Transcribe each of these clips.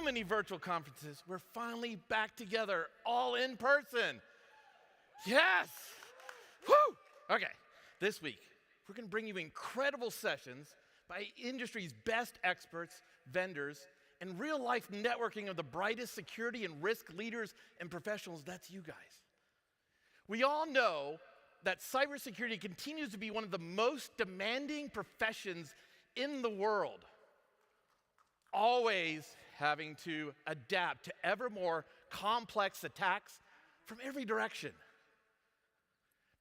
many virtual conferences, we're finally back together, all in person. Yes! Woo! Okay, this week, we're going to bring you incredible sessions by industry's best experts, vendors, and real-life networking of the brightest security and risk leaders and professionals. That's you guys. We all know that cybersecurity continues to be one of the most demanding professions in the world, always having to adapt to ever more complex attacks from every direction.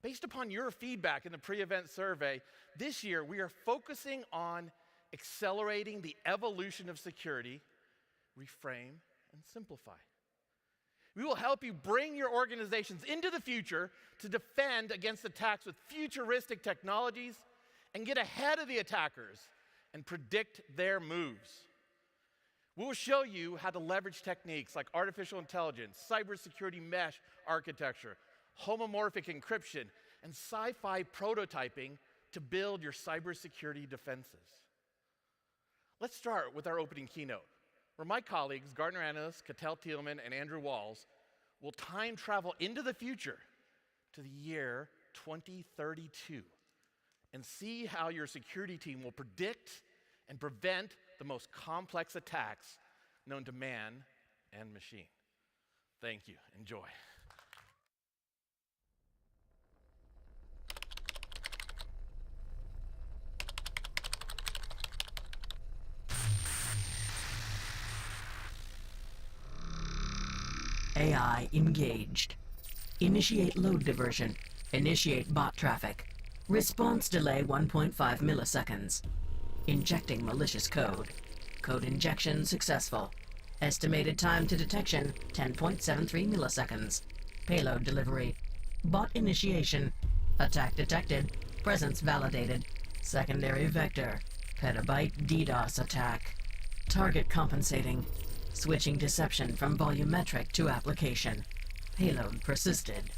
Based upon your feedback in the pre-event survey, this year we are focusing on accelerating the evolution of security, reframe, and simplify. We will help you bring your organizations into the future to defend against attacks with futuristic technologies and get ahead of the attackers and predict their moves. We will show you how to leverage techniques like artificial intelligence, cybersecurity mesh architecture, homomorphic encryption, and sci-fi prototyping to build your cybersecurity defenses. Let's start with our opening keynote, where my colleagues, Gartner analysts Katell Thielemann and Andrew Walls, will time travel into the future to the year 2032 and see how your security team will predict and prevent the most complex attacks known to man and machine. Thank you. Enjoy. AI engaged. Initiate load diversion. Initiate bot traffic. Response delay 1.5 milliseconds. Injecting malicious code. Code injection successful. Estimated time to detection 10.73 milliseconds. Payload delivery. Bot initiation. Attack detected. Presence validated. Secondary vector. Petabyte DDoS attack. Target compensating. Switching deception from volumetric to application. Payload persisted.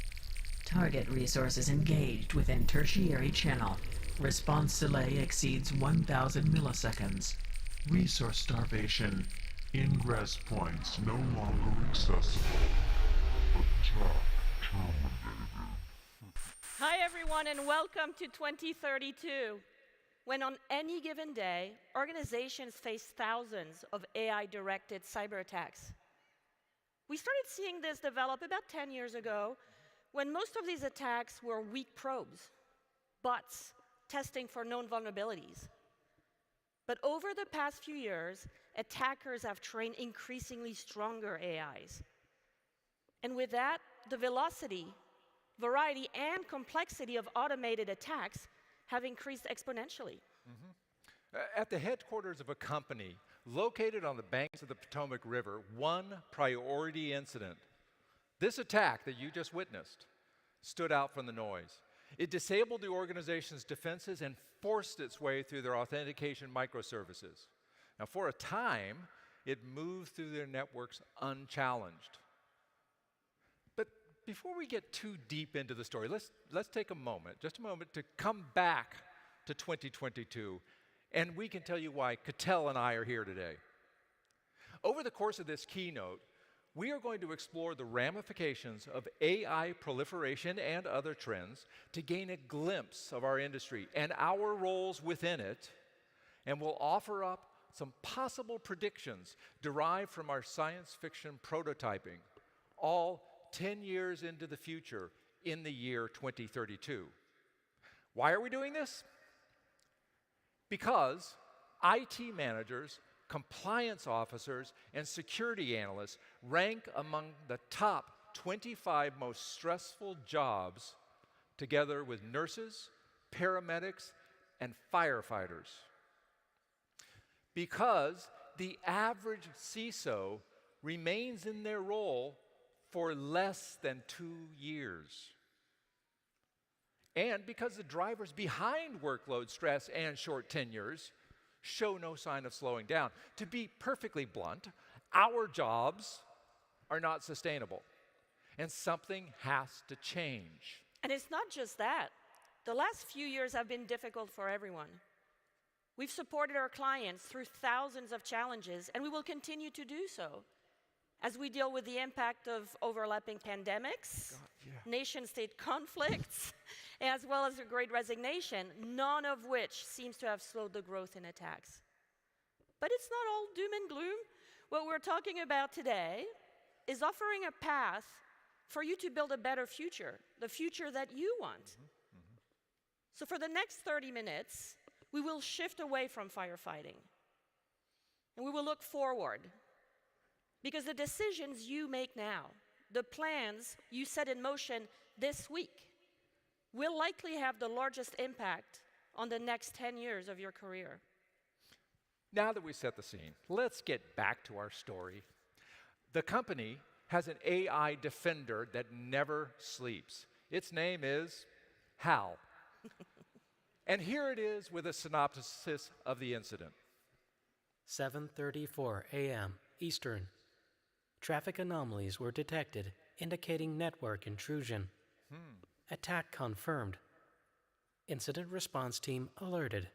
Target resources engaged within tertiary channel. Response delay exceeds 1,000 milliseconds. Resource starvation. Ingress points no longer accessible. Attack terminated. Hi everyone and welcome to 2032. When on any given day, organizations face thousands of AI-directed cyber attacks. We started seeing this develop about 10 years ago when most of these attacks were weak probes, bots testing for known vulnerabilities. But over the past few years, attackers have trained increasingly stronger AIs. And with that, the velocity, variety, and complexity of automated attacks have increased exponentially. At the headquarters of a company located on the banks of the Potomac River, one priority incident, this attack that you just witnessed, stood out from the noise. It disabled the organization's defenses and forced its way through their authentication microservices. Now, for a time, it moved through their networks unchallenged. But before we get too deep into the story, let's take a moment, just a moment, to come back to 2022, and we can tell you why Katell and I are here today. Over the course of this keynote, we are going to explore the ramifications of AI proliferation and other trends to gain a glimpse of our industry and our roles within it, and we'll offer up some possible predictions derived from our science fiction prototyping, all 10 years into the future in the year 2032. Why are we doing this? Because IT managers, compliance officers, and security analysts rank among the top 25 most stressful jobs, together with nurses, paramedics, and firefighters. Because the average CISO remains in their role for less than 2 years. And because the drivers behind workload stress and short tenures show no sign of slowing down. To be perfectly blunt, our jobs are not sustainable, and something has to change. And it's not just that. The last few years have been difficult for everyone. We've supported our clients through thousands of challenges, and we will continue to do so as we deal with the impact of overlapping pandemics, nation-state conflicts, as well as the Great Resignation, none of which seems to have slowed the growth in attacks. But it's not all doom and gloom. What we're talking about today is offering a path for you to build a better future, the future that you want. So for the next 30 minutes, we will shift away from firefighting, and we will look forward. Because the decisions you make now, the plans you set in motion this week, will likely have the largest impact on the next 10 years of your career. Now that we set the scene, let's get back to our story. The company has an AI defender that never sleeps. Its name is HAL. And here it is with a synopsis of the incident. 7:34 a.m. Eastern. Traffic anomalies were detected, indicating network intrusion. Attack confirmed. Incident response team alerted.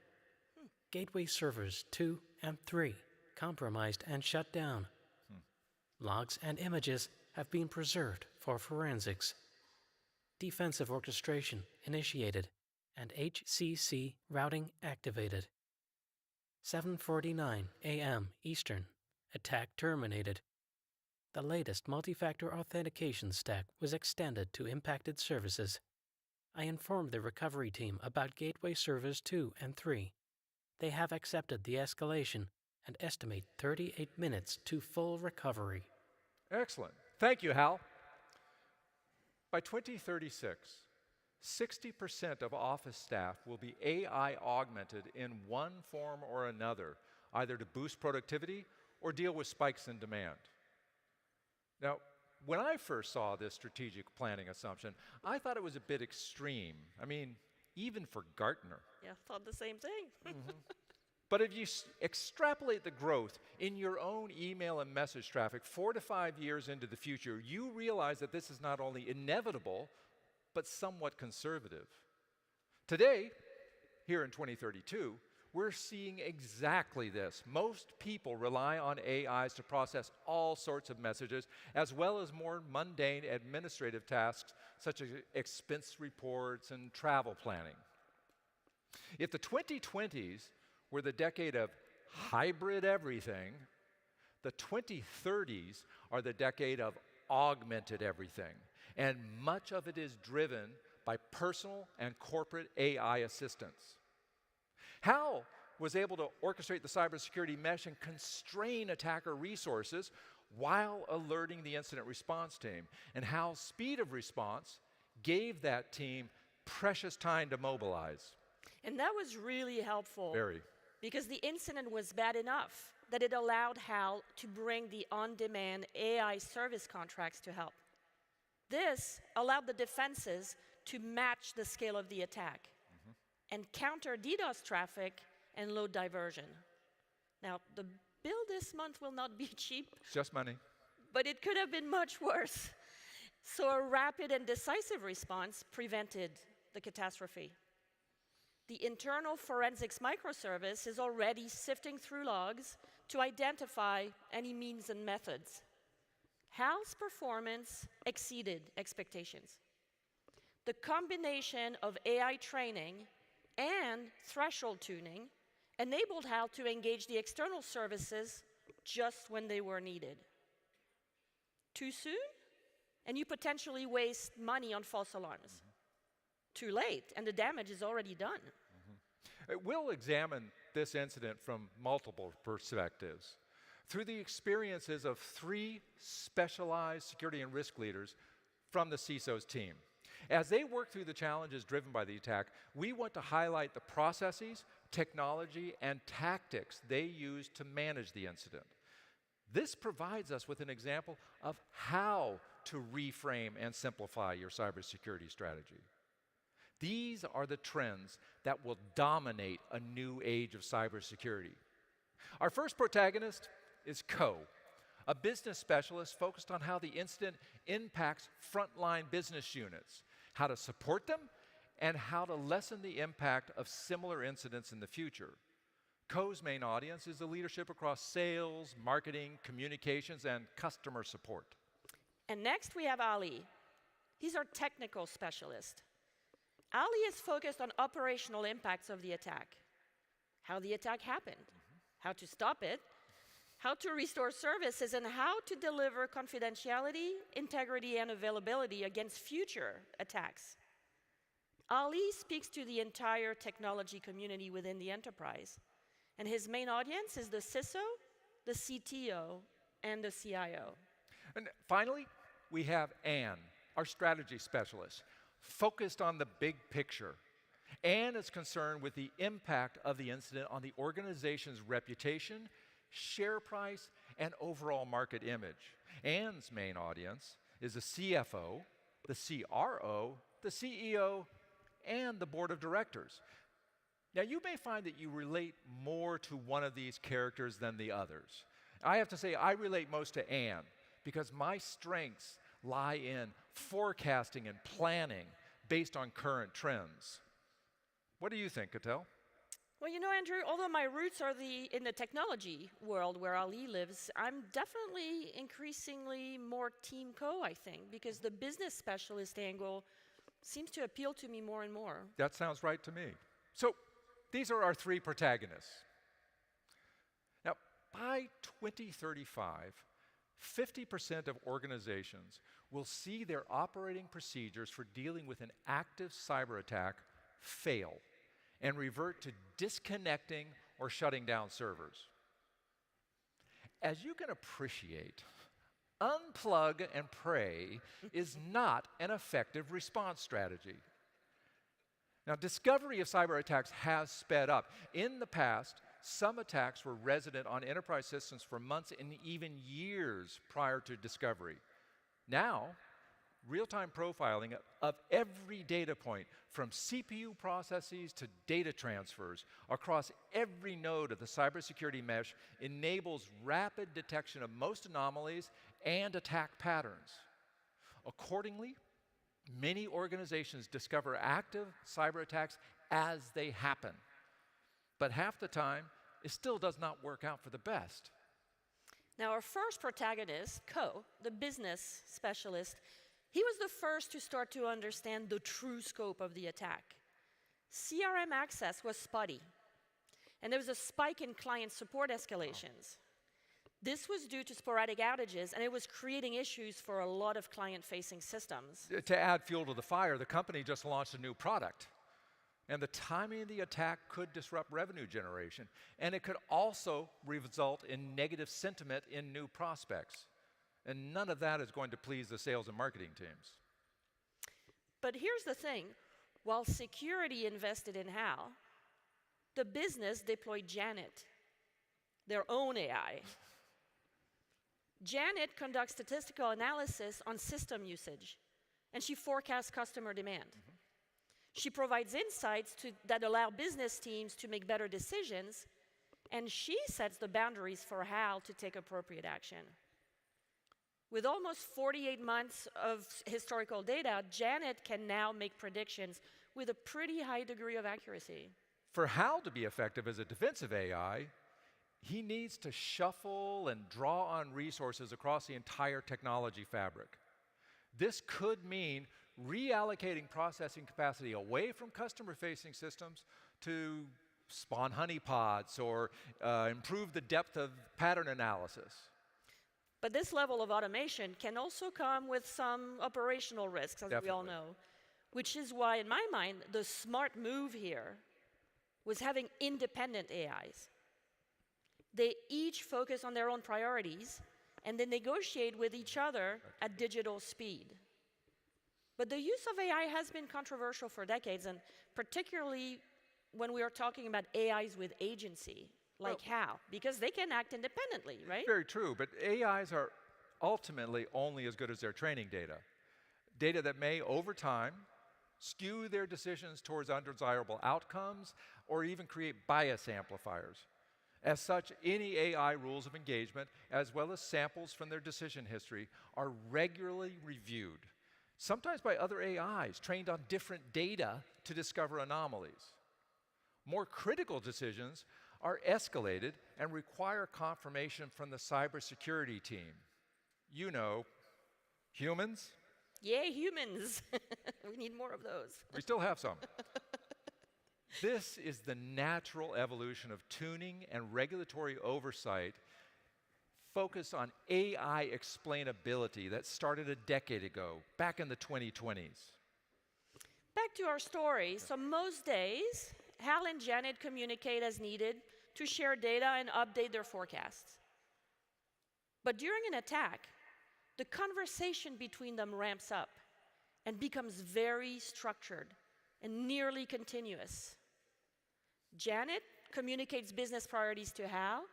Gateway servers 2 and 3 compromised and shut down. Logs and images have been preserved for forensics. Defensive orchestration initiated and HCC routing activated. 7:49 a.m. Eastern. Attack terminated. The latest multi-factor authentication stack was extended to impacted services. I informed the recovery team about Gateway Servers 2 and 3. They have accepted the escalation and estimate 38 minutes to full recovery. Excellent. Thank you, Hal. By 2036, 60% of office staff will be AI augmented in one form or another, either to boost productivity or deal with spikes in demand. Now, when I first saw this strategic planning assumption, I thought it was a bit extreme. I mean, even for Gartner. Yeah, thought the same thing. But if you extrapolate the growth in your own email and message traffic 4 to 5 years into the future, you realize that this is not only inevitable, but somewhat conservative. Today, here in 2032, we're seeing exactly this. Most people rely on AIs to process all sorts of messages, as well as more mundane administrative tasks, such as expense reports and travel planning. If the 2020s were the decade of hybrid everything, the 2030s are the decade of augmented everything, and much of it is driven by personal and corporate AI assistance. HAL was able to orchestrate the cybersecurity mesh and constrain attacker resources while alerting the incident response team. And HAL's speed of response gave that team precious time to mobilize. And that was really helpful. Very. Because the incident was bad enough that it allowed HAL to bring the on-demand AI service contracts to help. This allowed the defenses to match the scale of the attack and counter DDoS traffic and load diversion. Now, the bill this month will not be cheap. It's just money. But it could have been much worse. So a rapid and decisive response prevented the catastrophe. The internal forensics microservice is already sifting through logs to identify any means and methods. HAL's performance exceeded expectations. The combination of AI training and threshold tuning enabled HAL to engage the external services just when they were needed. Too soon? And you potentially waste money on false alarms. Too late, and the damage is already done. We'll examine this incident from multiple perspectives. Through the experiences of 3 specialized security and risk leaders from the CISO's team. As they work through the challenges driven by the attack, we want to highlight the processes, technology, and tactics they used to manage the incident. This provides us with an example of how to reframe and simplify your cybersecurity strategy. These are the trends that will dominate a new age of cybersecurity. Our first protagonist is Co, a business specialist focused on how the incident impacts frontline business units, how to support them, and how to lessen the impact of similar incidents in the future. Co's main audience is the leadership across sales, marketing, communications, and customer support. And next we have Ali. He's our technical specialist. Ali is focused on operational impacts of the attack. How the attack happened, how to stop it, how to restore services, and how to deliver confidentiality, integrity, and availability against future attacks. Ali speaks to the entire technology community within the enterprise, and his main audience is the CISO, the CTO, and the CIO. And finally, we have Anne, our strategy specialist, focused on the big picture. Anne is concerned with the impact of the incident on the organization's reputation, share price, and overall market image. Anne's main audience is the CFO, the CRO, the CEO, and the board of directors. Now, you may find that you relate more to one of these characters than the others. I have to say, I relate most to Anne because my strengths lie in forecasting and planning based on current trends. What do you think, Katell? Well, you know, Andrew, although my roots are in the technology world where Ali lives, I'm definitely increasingly more Team Co, I think, because the business specialist angle seems to appeal to me more and more. That sounds right to me. So, these are our three protagonists. Now, by 2035, 50% of organizations will see their operating procedures for dealing with an active cyber attack fail and revert to disconnecting or shutting down servers. As you can appreciate, unplug and pray is not an effective response strategy. Now, discovery of cyber attacks has sped up. In the past, some attacks were resident on enterprise systems for months and even years prior to discovery. Now, real-time profiling of every data point, from CPU processes to data transfers across every node of the cybersecurity mesh, enables rapid detection of most anomalies and attack patterns. Accordingly, many organizations discover active cyber attacks as they happen. But half the time, it still does not work out for the best. Now, our first protagonist, Co, the business specialist, he was the first to start to understand the true scope of the attack. CRM access was spotty, and there was a spike in client support escalations. This was due to sporadic outages, and it was creating issues for a lot of client-facing systems. To add fuel to the fire, the company just launched a new product. And the timing of the attack could disrupt revenue generation, and it could also result in negative sentiment in new prospects. And none of that is going to please the sales and marketing teams. But here's the thing. While security invested in HAL, the business deployed Janet, their own AI. Janet conducts statistical analysis on system usage, and she forecasts customer demand. She provides insights that allow business teams to make better decisions, and she sets the boundaries for HAL to take appropriate action. With almost 48 months of historical data, Janet can now make predictions with a pretty high degree of accuracy. For HAL to be effective as a defensive AI, he needs to shuffle and draw on resources across the entire technology fabric. This could mean reallocating processing capacity away from customer-facing systems to spawn honeypots or improve the depth of pattern analysis. But this level of automation can also come with some operational risks, as we all know, which is why, in my mind, the smart move here was having independent AIs. They each focus on their own priorities, and they negotiate with each other at digital speed. But the use of AI has been controversial for decades, and particularly when we are talking about AIs with agency, like HAL, because they can act independently, right? Very true, but AIs are ultimately only as good as their training data. Data that may, over time, skew their decisions towards undesirable outcomes or even create bias amplifiers. As such, any AI rules of engagement, as well as samples from their decision history, are regularly reviewed, sometimes by other AIs trained on different data to discover anomalies. More critical decisions are escalated and require confirmation from the cybersecurity team. You know, humans. Yay, humans. We need more of those. We still have some. This is the natural evolution of tuning and regulatory oversight focused on AI explainability that started a decade ago, back in the 2020s. Back to our story. So most days, Hal and Janet communicate as needed to share data and update their forecasts. But during an attack, the conversation between them ramps up and becomes very structured and nearly continuous. Janet communicates business priorities to Hal,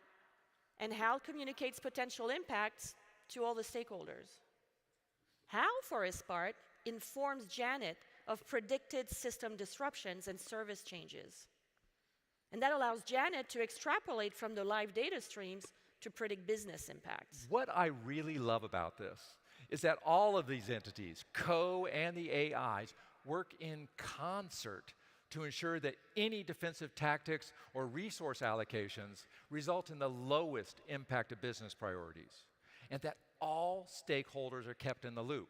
and Hal communicates potential impacts to all the stakeholders. Hal, for his part, informs Janet of predicted system disruptions and service changes. And that allows Janet to extrapolate from the live data streams to predict business impacts. What I really love about this is that all of these entities, Co and the AIs, work in concert to ensure that any defensive tactics or resource allocations result in the lowest impact of business priorities, and that all stakeholders are kept in the loop.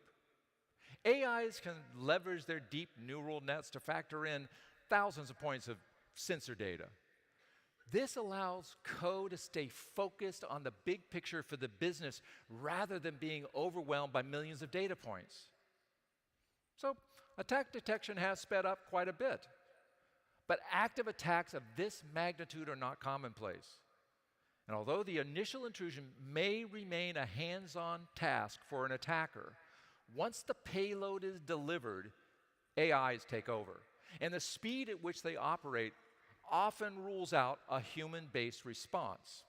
AIs can leverage their deep neural nets to factor in thousands of points of sensor data. This allows Co to stay focused on the big picture for the business rather than being overwhelmed by millions of data points. So, attack detection has sped up quite a bit. But active attacks of this magnitude are not commonplace. And although the initial intrusion may remain a hands-on task for an attacker, once the payload is delivered, AIs take over. And the speed at which they operate often rules out a human-based response.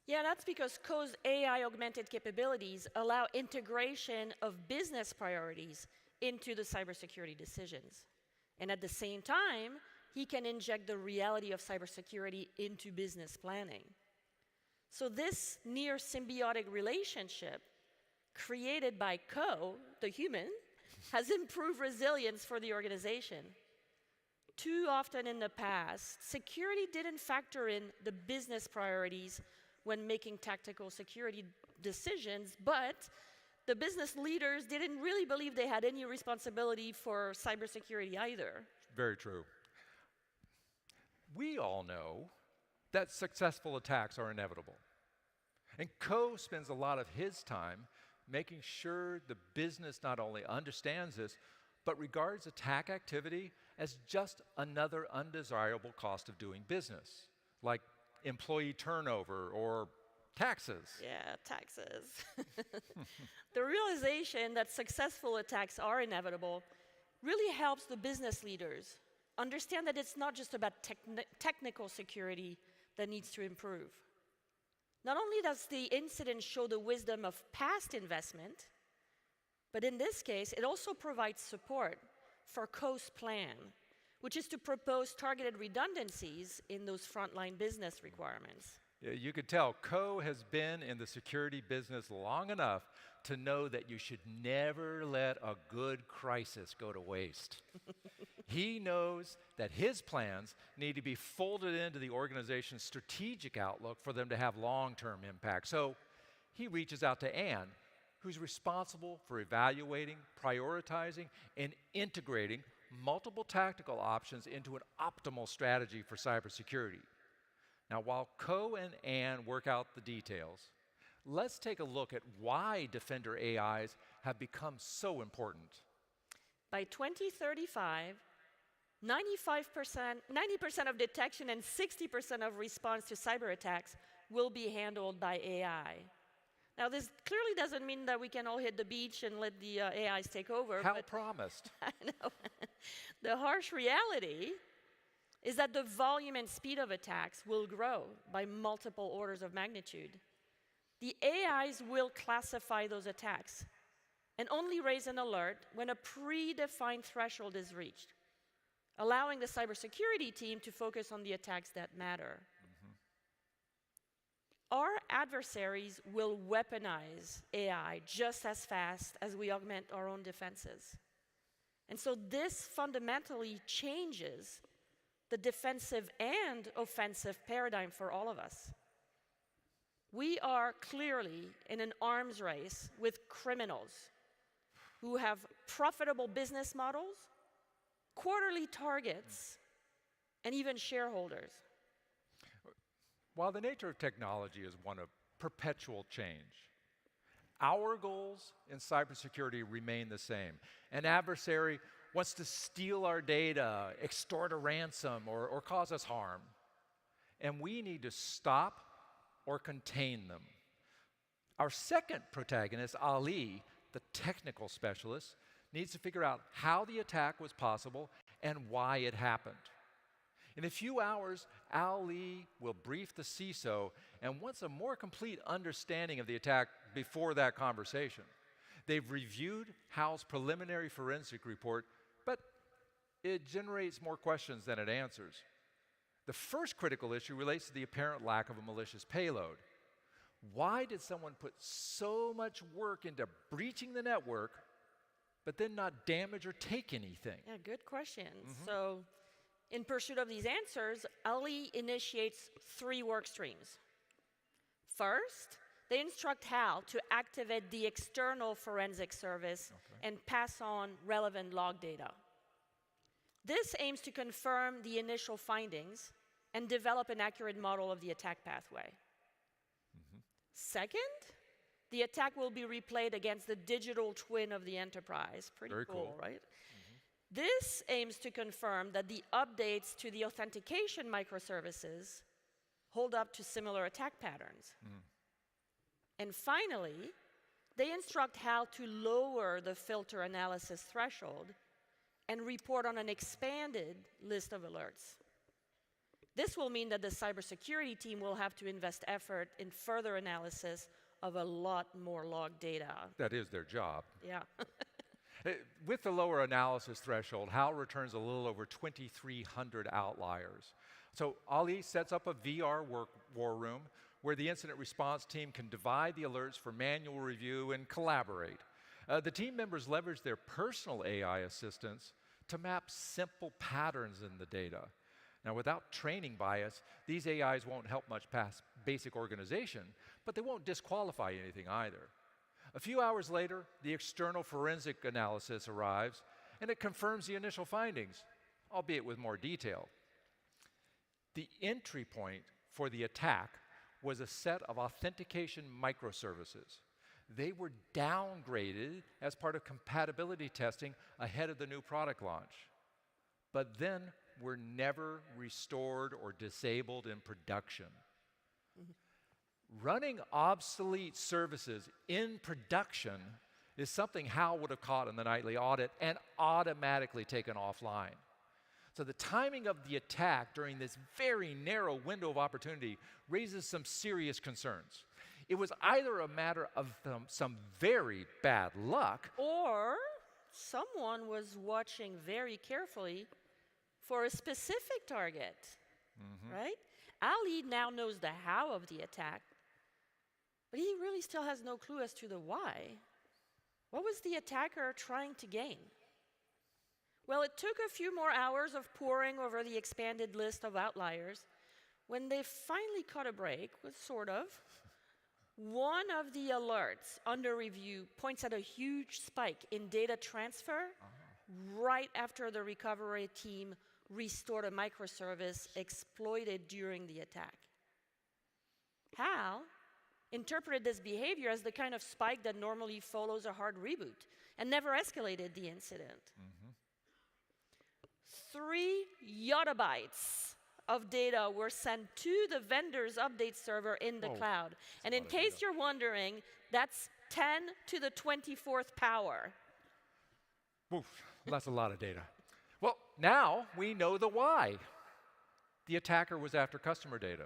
Yeah, that's because Co's AI augmented capabilities allow integration of business priorities into the cybersecurity decisions. And at the same time, he can inject the reality of cybersecurity into business planning. So this near symbiotic relationship created by Co, the human, has improved resilience for the organization. Too often in the past, security didn't factor in the business priorities when making tactical security decisions, but the business leaders didn't really believe they had any responsibility for cybersecurity either. Very true. We all know that successful attacks are inevitable. And Co spends a lot of his time making sure the business not only understands this, but regards attack activity as just another undesirable cost of doing business, like employee turnover or taxes. Yeah, taxes. The realization that successful attacks are inevitable really helps the business leaders understand that it's not just about technical security that needs to improve. Not only does the incident show the wisdom of past investment, but in this case, it also provides support for Co's plan, which is to propose targeted redundancies in those frontline business requirements. Yeah, you could tell Co has been in the security business long enough to know that you should never let a good crisis go to waste. He knows that his plans need to be folded into the organization's strategic outlook for them to have long-term impact. So he reaches out to Anne, who's responsible for evaluating, prioritizing, and integrating multiple tactical options into an optimal strategy for cybersecurity. Now, while Co and Anne work out the details, let's take a look at why Defender AIs have become so important. By 2035, 90% of detection and 60% of response to cyber attacks will be handled by AI. Now, this clearly doesn't mean that we can all hit the beach and let the AIs take over. How promised. I know. The harsh reality is that the volume and speed of attacks will grow by multiple orders of magnitude. The AIs will classify those attacks and only raise an alert when a predefined threshold is reached, allowing the cybersecurity team to focus on the attacks that matter. Our adversaries will weaponize AI just as fast as we augment our own defenses. And so this fundamentally changes the defensive and offensive paradigm for all of us. We are clearly in an arms race with criminals who have profitable business models, quarterly targets, and even shareholders. While the nature of technology is one of perpetual change, our goals in cybersecurity remain the same. An adversary wants to steal our data, extort a ransom, or cause us harm. And we need to stop or contain them. Our second protagonist, Ali, the technical specialist, needs to figure out how the attack was possible and why it happened. In a few hours, Ali will brief the CISO and wants a more complete understanding of the attack before that conversation. They've reviewed Hal's preliminary forensic report, but it generates more questions than it answers. The first critical issue relates to the apparent lack of a malicious payload. Why did someone put so much work into breaching the network, but then not damage or take anything? Yeah, good question. So, in pursuit of these answers, Ali initiates 3 work streams. First, they instruct Hal to activate the external forensic service and pass on relevant log data. This aims to confirm the initial findings and develop an accurate model of the attack pathway. Second, the attack will be replayed against the digital twin of the enterprise. Pretty cool, right? This aims to confirm that the updates to the authentication microservices hold up to similar attack patterns. And finally, they instruct Hal to lower the filter analysis threshold and report on an expanded list of alerts. This will mean that the cybersecurity team will have to invest effort in further analysis of a lot more log data. That is their job. Yeah. With the lower analysis threshold, Hal returns a little over 2,300 outliers. So Ali sets up a VR war room where the incident response team can divide the alerts for manual review and collaborate. The team members leverage their personal AI assistants to map simple patterns in the data. Now, without training bias, these AIs won't help much past basic organization, but they won't disqualify anything either. A few hours later, the external forensic analysis arrives, and it confirms the initial findings, albeit with more detail. The entry point for the attack was a set of authentication microservices. They were downgraded as part of compatibility testing ahead of the new product launch, but then were never restored or disabled in production. Running obsolete services in production is something Hal would have caught in the nightly audit and automatically taken offline. So the timing of the attack during this very narrow window of opportunity raises some serious concerns. It was either a matter of some very bad luck, Or someone was watching very carefully for a specific target, right? Ali now knows the how of the attack, but he really still has no clue as to the why. What was the attacker trying to gain? Well, it took a few more hours of poring over the expanded list of outliers when they finally caught a break with sort of. One of the alerts under review points at a huge spike in data transfer right after the recovery team restored a microservice exploited during the attack. Hal interpreted this behavior as the kind of spike that normally follows a hard reboot and never escalated the incident. 3 yottabytes of data were sent to the vendor's update server in the cloud. And in case you're wondering, that's 10 to the 24th power. oof, that's a lot of data. Well, now we know the why. The attacker was after customer data.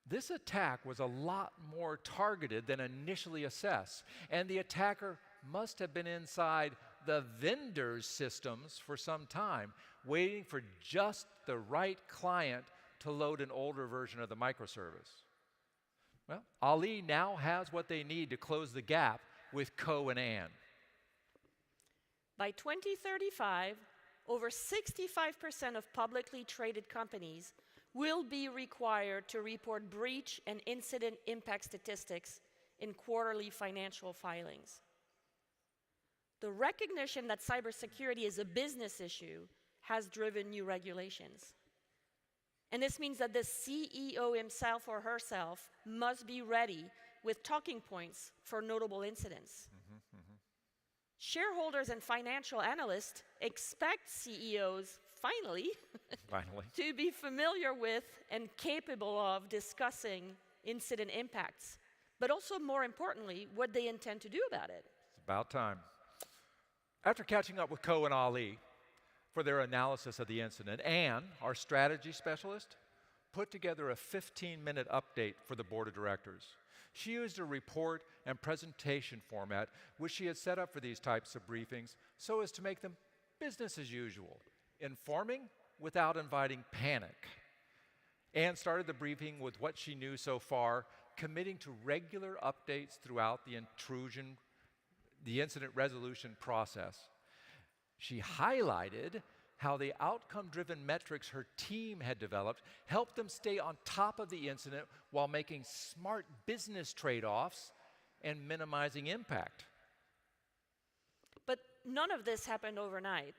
This attack was a lot more targeted than initially assessed, and the attacker must have been inside the vendor's systems for some time, waiting for just the right client to load an older version of the microservice. Well, Ali now has what they need to close the gap with Co and Ann. By 2035, over 65% of publicly traded companies will be required to report breach and incident impact statistics in quarterly financial filings. The recognition that cybersecurity is a business issue has driven new regulations. And this means that the CEO himself or herself must be ready with talking points for notable incidents. Shareholders and financial analysts expect CEOs, finally, to be familiar with and capable of discussing incident impacts, but also, more importantly, what they intend to do about it. It's about time. After catching up with Ko and Ali for their analysis of the incident, Anne, our strategy specialist, put together a 15-minute update for the board of directors. She used a report and presentation format which she had set up for these types of briefings so as to make them business as usual, informing without inviting panic. Anne started the briefing with what she knew so far, committing to regular updates throughout the incident resolution process. She highlighted how the outcome-driven metrics her team had developed helped them stay on top of the incident while making smart business trade-offs and minimizing impact. But none of this happened overnight.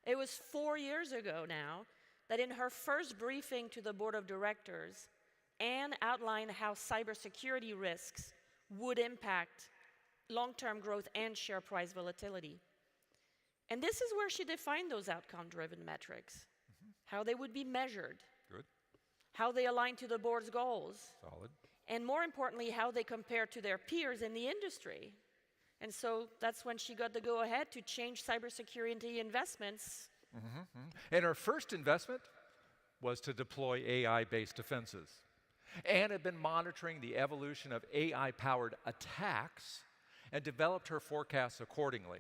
It was 4 years ago now that in her first briefing to the board of directors, Anne outlined how cybersecurity risks would impact long-term growth and share price volatility. And this is where she defined those outcome-driven metrics, how they would be measured, Good. how they align to the board's goals, Solid. and more importantly, how they compare to their peers in the industry. And so that's when she got the go-ahead to change cybersecurity investments. And her first investment was to deploy AI-based defenses. Anne had been monitoring the evolution of AI-powered attacks and developed her forecasts accordingly.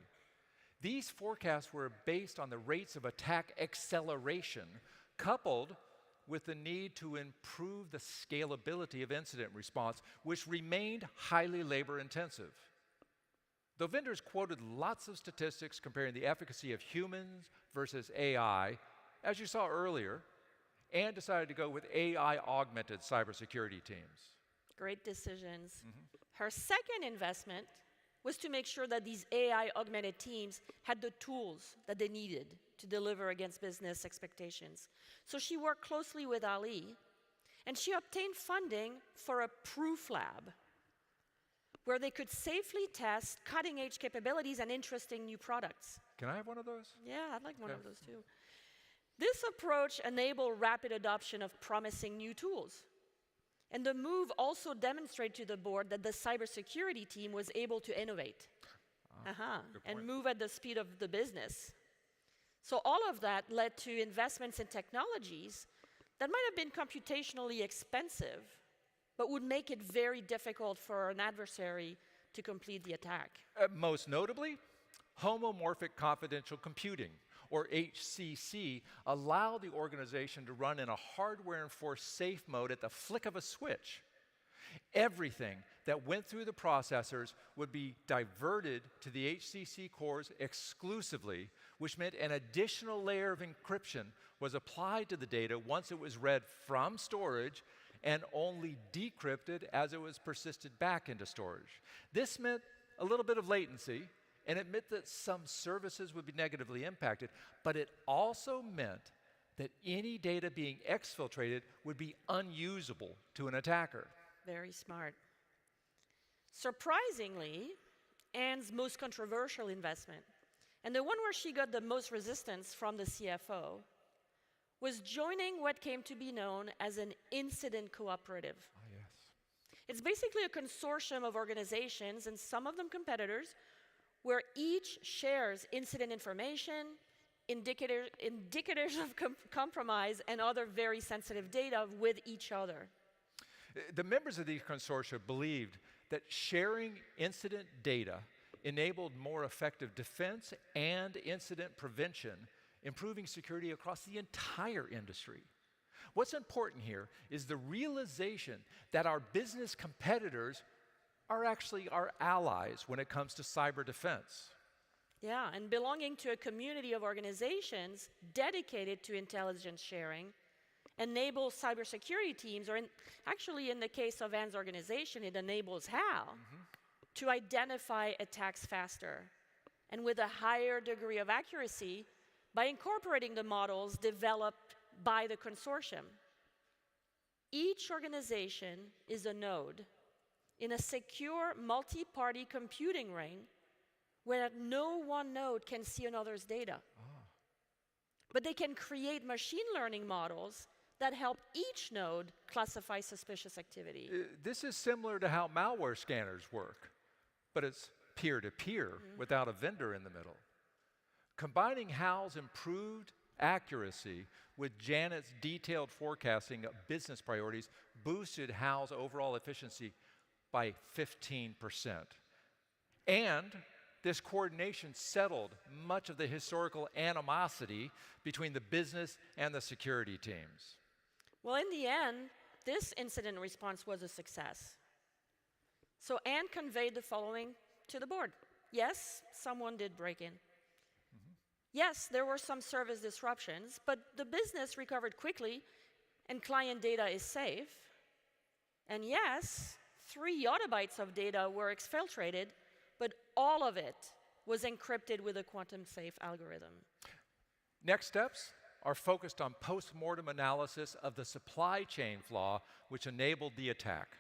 These forecasts were based on the rates of attack acceleration, coupled with the need to improve the scalability of incident response, which remained highly labor-intensive. Though vendors quoted lots of statistics comparing the efficacy of humans versus AI, as you saw earlier, Anne decided to go with AI-augmented cybersecurity teams. Great decisions. Her second investment was to make sure that these AI-augmented teams had the tools that they needed to deliver against business expectations. So she worked closely with Ali, and she obtained funding for a proof lab, where they could safely test cutting-edge capabilities and interesting new products. Can I have one of those? Yeah, I'd like one of those too. This approach enabled rapid adoption of promising new tools. And the move also demonstrated to the board that the cybersecurity team was able to innovate and move at the speed of the business. So all of that led to investments in technologies that might have been computationally expensive, but would make it very difficult for an adversary to complete the attack. Most notably, homomorphic confidential computing, or HCC, allow the organization to run in a hardware-enforced safe mode at the flick of a switch. Everything that went through the processors would be diverted to the HCC cores exclusively, which meant an additional layer of encryption was applied to the data once it was read from storage and only decrypted as it was persisted back into storage. This meant a little bit of latency, and it meant that some services would be negatively impacted, but it also meant that any data being exfiltrated would be unusable to an attacker. Very smart. Surprisingly, Anne's most controversial investment, and the one where she got the most resistance from the CFO, was joining what came to be known as an incident cooperative. Oh, yes. It's basically a consortium of organizations, and some of them competitors, where each shares incident information, indicators of compromise, and other very sensitive data with each other. The members of these consortia believed that sharing incident data enabled more effective defense and incident prevention, improving security across the entire industry. What's important here is the realization that our business competitors are actually our allies when it comes to cyber defense. Yeah, and belonging to a community of organizations dedicated to intelligence sharing enables cybersecurity teams, or actually in the case of Anne's organization, it enables Hal to identify attacks faster and with a higher degree of accuracy by incorporating the models developed by the consortium. Each organization is a node in a secure multi-party computing ring where no one node can see another's data. But they can create machine learning models that help each node classify suspicious activity. This is similar to how malware scanners work, but it's peer-to-peer without a vendor in the middle. Combining Hal's improved accuracy with Janet's detailed forecasting of business priorities boosted Hal's overall efficiency by 15%. And this coordination settled much of the historical animosity between the business and the security teams. Well, in the end, this incident response was a success. So Anne conveyed the following to the board. Yes, someone did break in. Yes, there were some service disruptions, but the business recovered quickly and client data is safe. And yes, 3 yottabytes of data were exfiltrated, but all of it was encrypted with a quantum-safe algorithm. Next steps are focused on post-mortem analysis of the supply chain flaw which enabled the attack.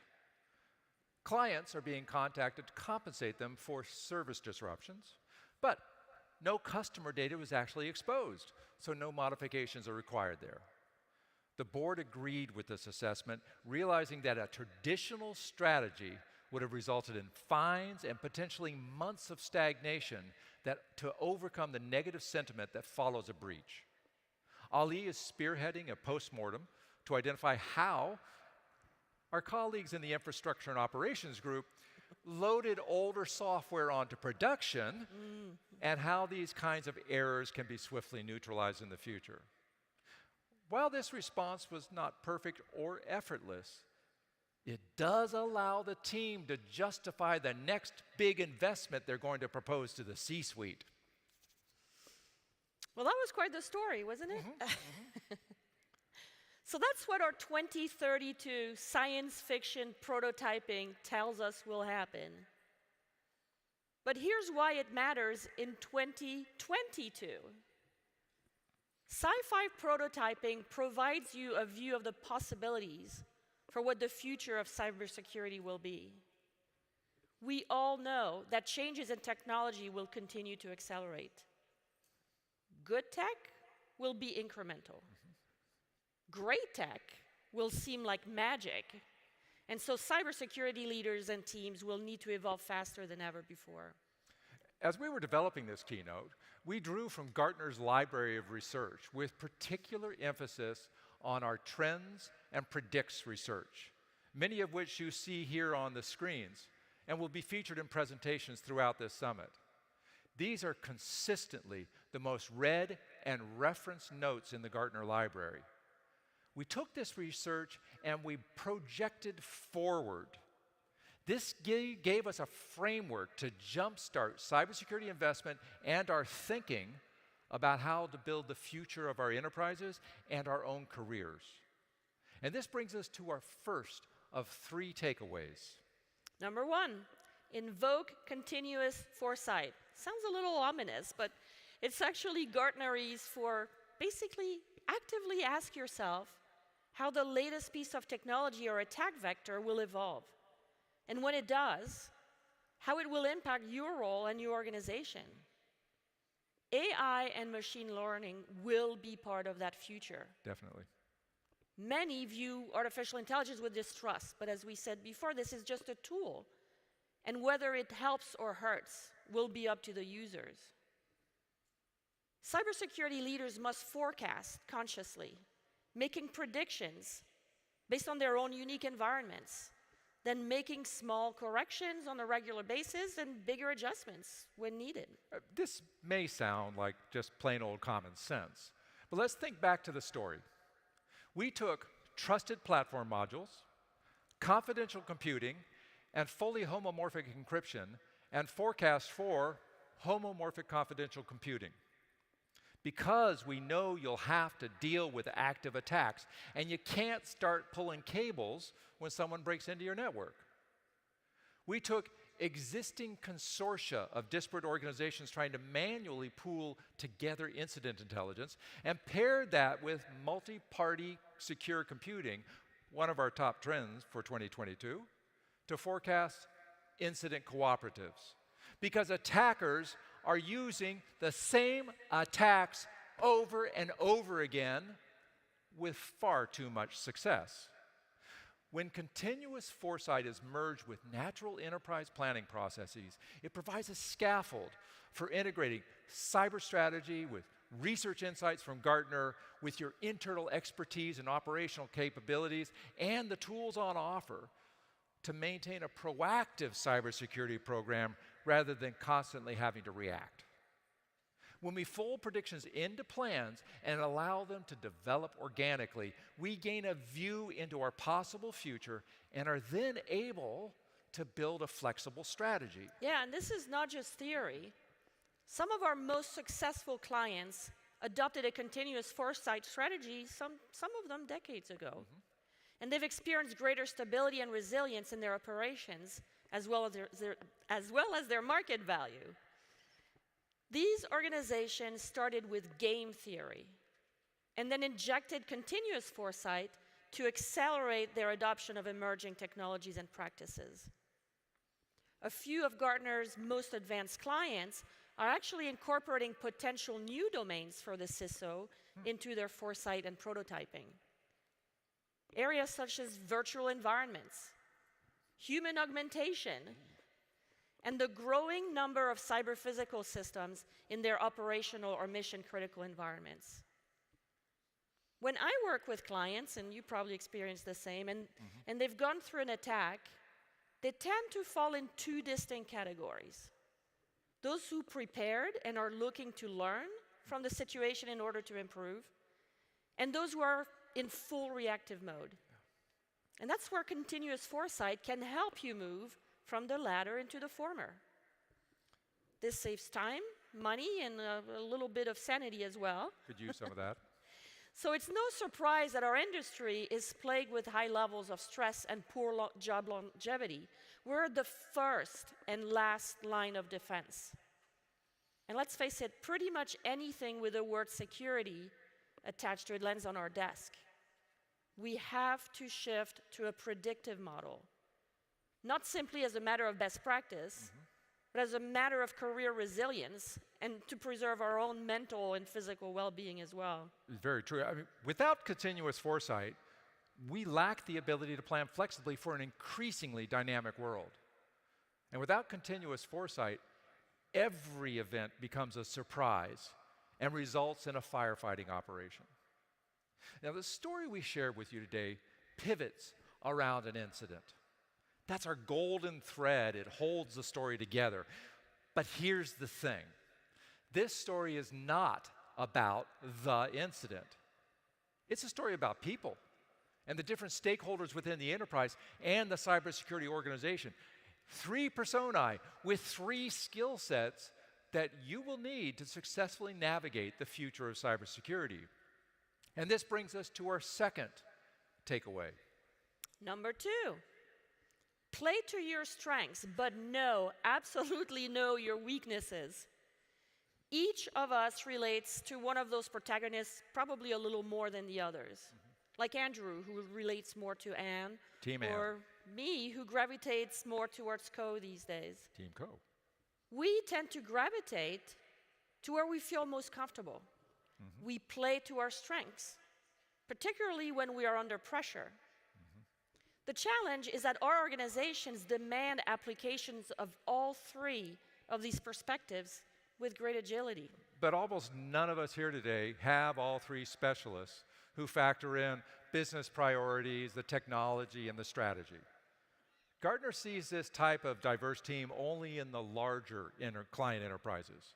Clients are being contacted to compensate them for service disruptions, but no customer data was actually exposed, so no modifications are required there. The board agreed with this assessment, realizing that a traditional strategy would have resulted in fines and potentially months of stagnation to overcome the negative sentiment that follows a breach. Ali is spearheading a postmortem to identify how our colleagues in the infrastructure and operations group loaded older software onto production and how these kinds of errors can be swiftly neutralized in the future. While this response was not perfect or effortless, it does allow the team to justify the next big investment they're going to propose to the C-suite. Well, that was quite the story, wasn't it? So that's what our 2032 science fiction prototyping tells us will happen. But here's why it matters in 2022. Sci-fi prototyping provides you a view of the possibilities for what the future of cybersecurity will be. We all know that changes in technology will continue to accelerate. Good tech will be incremental. Great tech will seem like magic. And so cybersecurity leaders and teams will need to evolve faster than ever before. As we were developing this keynote, we drew from Gartner's library of research with particular emphasis on our trends and predicts research, many of which you see here on the screens and will be featured in presentations throughout this summit. These are consistently the most read and referenced notes in the Gartner library. We took this research and we projected forward. This gave us a framework to jumpstart cybersecurity investment and our thinking about how to build the future of our enterprises and our own careers. And this brings us to our first of 3 takeaways. Number 1, invoke continuous foresight. Sounds a little ominous, but it's actually Gartnerese for basically actively ask yourself how the latest piece of technology or attack vector will evolve. And when it does, how it will impact your role and your organization. AI and machine learning will be part of that future. Definitely. Many view artificial intelligence with distrust, but as we said before, this is just a tool. And whether it helps or hurts will be up to the users. Cybersecurity leaders must forecast consciously, making predictions based on their own unique environments, then making small corrections on a regular basis and bigger adjustments when needed. This may sound like just plain old common sense, but let's think back to the story. We took trusted platform modules, confidential computing, and fully homomorphic encryption and forecast for homomorphic confidential computing. Because we know you'll have to deal with active attacks, and you can't start pulling cables when someone breaks into your network. We took existing consortia of disparate organizations trying to manually pool together incident intelligence and paired that with multi-party secure computing, one of our top trends for 2022, to forecast incident cooperatives. Because attackers are using the same attacks over and over again with far too much success. When continuous foresight is merged with natural enterprise planning processes, it provides a scaffold for integrating cyber strategy with research insights from Gartner, with your internal expertise and operational capabilities, and the tools on offer to maintain a proactive cybersecurity program rather than constantly having to react. When we fold predictions into plans and allow them to develop organically, we gain a view into our possible future and are then able to build a flexible strategy. Yeah, and this is not just theory. Some of our most successful clients adopted a continuous foresight strategy, some of them decades ago. And they've experienced greater stability and resilience in their operations, as well as their market value. These organizations started with game theory and then injected continuous foresight to accelerate their adoption of emerging technologies and practices. A few of Gartner's most advanced clients are actually incorporating potential new domains for the CISO into their foresight and prototyping. Areas such as virtual environments, human augmentation, and the growing number of cyber-physical systems in their operational or mission-critical environments. When I work with clients, and you probably experience the same, and they've gone through an attack, they tend to fall in two distinct categories. Those who prepared and are looking to learn from the situation in order to improve, and those who are in full reactive mode. And that's where continuous foresight can help you move from the latter into the former. This saves time, money, and a little bit of sanity as well. Could use some of that. So it's no surprise that our industry is plagued with high levels of stress and poor job longevity. We're the first and last line of defense. And let's face it, pretty much anything with the word security attached to it lands on our desk. We have to shift to a predictive model, not simply as a matter of best practice, but as a matter of career resilience and to preserve our own mental and physical well-being as well. Very true. I mean, without continuous foresight, we lack the ability to plan flexibly for an increasingly dynamic world. And without continuous foresight, every event becomes a surprise and results in a firefighting operation. Now, the story we share with you today pivots around an incident. That's our golden thread. It holds the story together. But here's the thing. This story is not about the incident. It's a story about people and the different stakeholders within the enterprise and the cybersecurity organization. 3 personae with 3 skill sets that you will need to successfully navigate the future of cybersecurity. And this brings us to our second takeaway. Number 2, play to your strengths, but absolutely know your weaknesses. Each of us relates to one of those protagonists probably a little more than the others. Like Andrew, who relates more to Anne, Team Anne. or me, who gravitates more towards Co these days. Team Co. We tend to gravitate to where we feel most comfortable. We play to our strengths, particularly when we are under pressure. The challenge is that our organizations demand applications of all 3 of these perspectives with great agility. But almost none of us here today have all 3 specialists who factor in business priorities, the technology, and the strategy. Gartner sees this type of diverse team only in the larger client enterprises.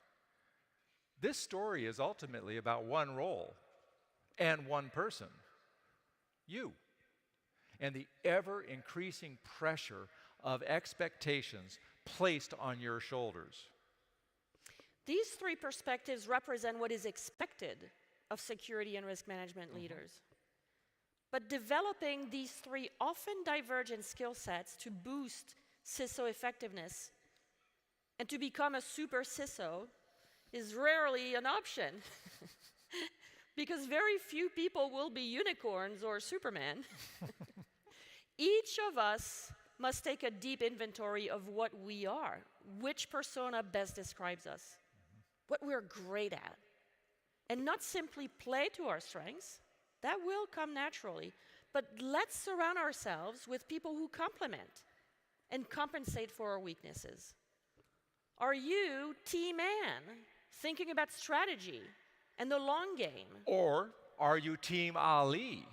This story is ultimately about one role and one person, you, and the ever-increasing pressure of expectations placed on your shoulders. These three perspectives represent what is expected of security and risk management leaders. But developing these three often divergent skill sets to boost CISO effectiveness and to become a super CISO is rarely an option because very few people will be unicorns or Superman. Each of us must take a deep inventory of what we are, which persona best describes us, what we're great at, and not simply play to our strengths. That will come naturally, but let's surround ourselves with people who complement and compensate for our weaknesses. Are you Team Ann, thinking about strategy and the long game? Or are you Team Ali,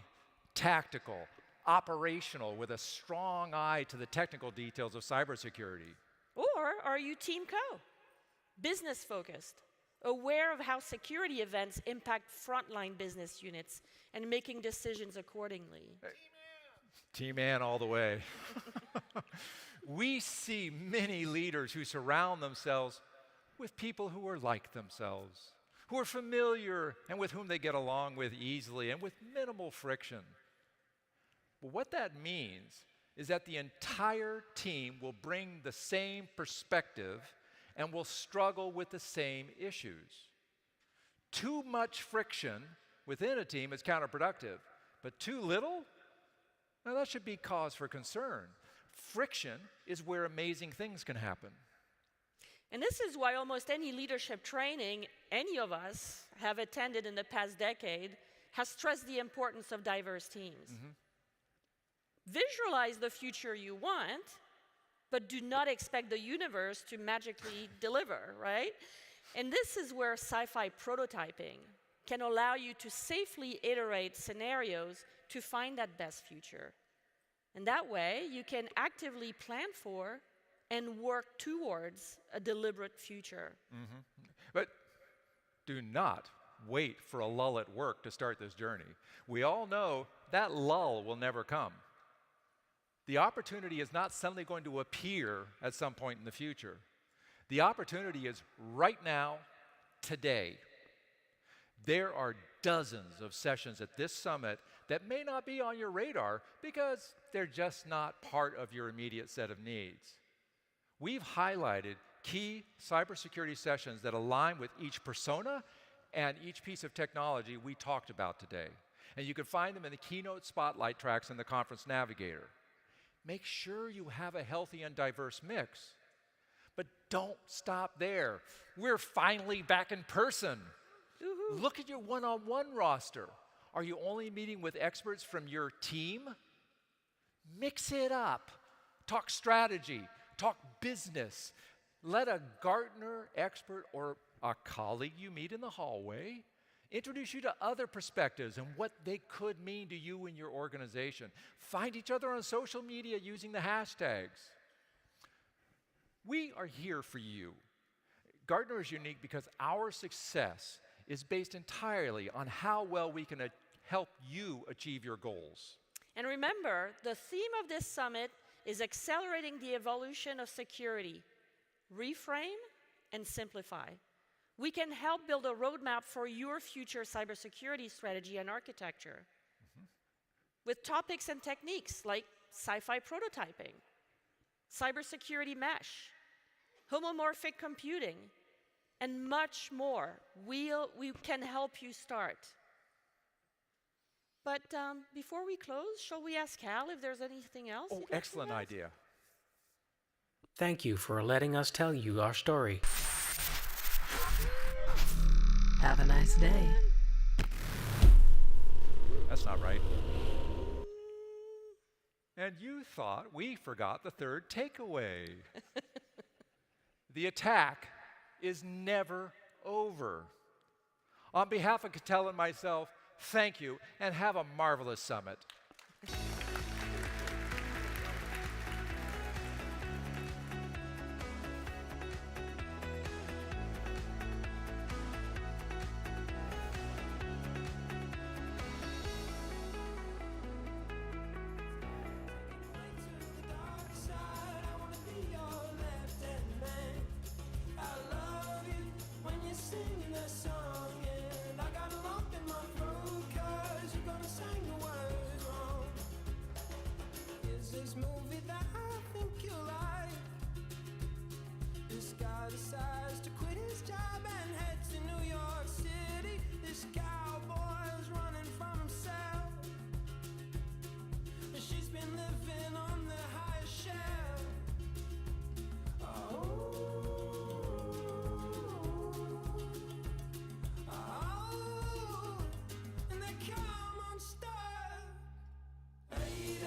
tactical, operational, with a strong eye to the technical details of cybersecurity? Or are you Team Co, business focused, aware of how security events impact frontline business units and making decisions accordingly? Team Ann all the way. We see many leaders who surround themselves with people who are like themselves, who are familiar and with whom they get along with easily and with minimal friction. But what that means is that the entire team will bring the same perspective and will struggle with the same issues. Too much friction within a team is counterproductive, but too little? Now that should be cause for concern. Friction is where amazing things can happen. And this is why almost any leadership training any of us have attended in the past decade has stressed the importance of diverse teams. Visualize the future you want, but do not expect the universe to magically deliver, right? And this is where sci-fi prototyping can allow you to safely iterate scenarios to find that best future. And that way, you can actively plan for and work towards a deliberate future. But do not wait for a lull at work to start this journey. We all know that lull will never come. The opportunity is not suddenly going to appear at some point in the future. The opportunity is right now, today. There are dozens of sessions at this summit that may not be on your radar because they're just not part of your immediate set of needs. We've highlighted key cybersecurity sessions that align with each persona and each piece of technology we talked about today. And you can find them in the Keynote spotlight tracks in the Conference Navigator. Make sure you have a healthy and diverse mix. But don't stop there. We're finally back in person. Look at your one-on-one roster. Are you only meeting with experts from your team? Mix it up. Talk strategy. Talk business. Let a Gartner expert or a colleague you meet in the hallway introduce you to other perspectives and what they could mean to you and your organization. Find each other on social media using the hashtags. We are here for you. Gartner is unique because our success is based entirely on how well we can help you achieve your goals. And remember, the theme of this summit is accelerating the evolution of security. Reframe and simplify. We can help build a roadmap for your future cybersecurity strategy and architecture with topics and techniques like sci-fi prototyping, cybersecurity mesh, homomorphic computing, and much more. We can help you start. But before we close, shall we ask Cal if there's anything else? Oh, excellent idea. Thank you for letting us tell you our story. Have a nice day. That's not right. And you thought we forgot the third takeaway. The attack is never over. On behalf of Katell and myself, thank you and have a marvelous summit. guy decides to quit his job and head to New York City. This cowboy is running from himself, and she's been living on the highest shelf. Oh, and they come unstuck. Lady,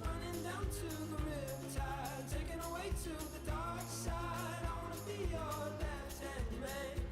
running down to the riptide, taken away to the dark side. I wanna be your left-hand man.